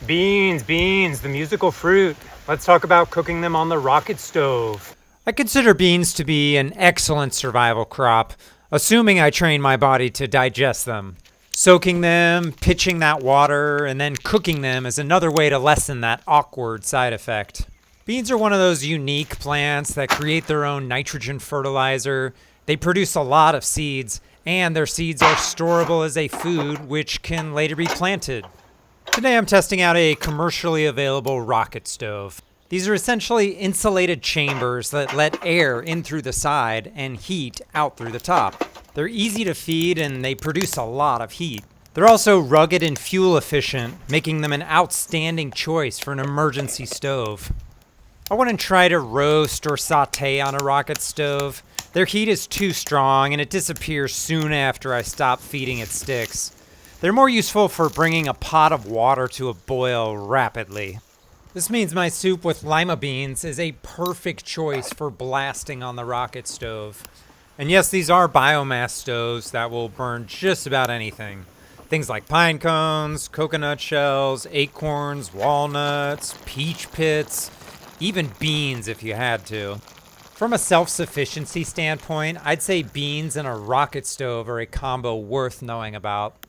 Beans, the musical fruit. Let's talk about cooking them on the rocket stove. I consider beans to be an excellent survival crop, assuming I train my body to digest them. Soaking them, pitching that water, and then cooking them is another way to lessen that awkward side effect. Beans are one of those unique plants that create their own nitrogen fertilizer. They produce a lot of seeds, and their seeds are storable as a food, which can later be planted. Today I'm testing out a commercially available rocket stove. These are essentially insulated chambers that let air in through the side and heat out through the top. They're easy to feed and they produce a lot of heat. They're also rugged and fuel efficient, making them an outstanding choice for an emergency stove. I wouldn't try to roast or saute on a rocket stove. Their heat is too strong and it disappears soon after I stop feeding it sticks. They're more useful for bringing a pot of water to a boil rapidly. This means my soup with lima beans is a perfect choice for blasting on the rocket stove. And yes, these are biomass stoves that will burn just about anything. Things like pine cones, coconut shells, acorns, walnuts, peach pits, even beans if you had to. From a self-sufficiency standpoint, I'd say beans and a rocket stove are a combo worth knowing about.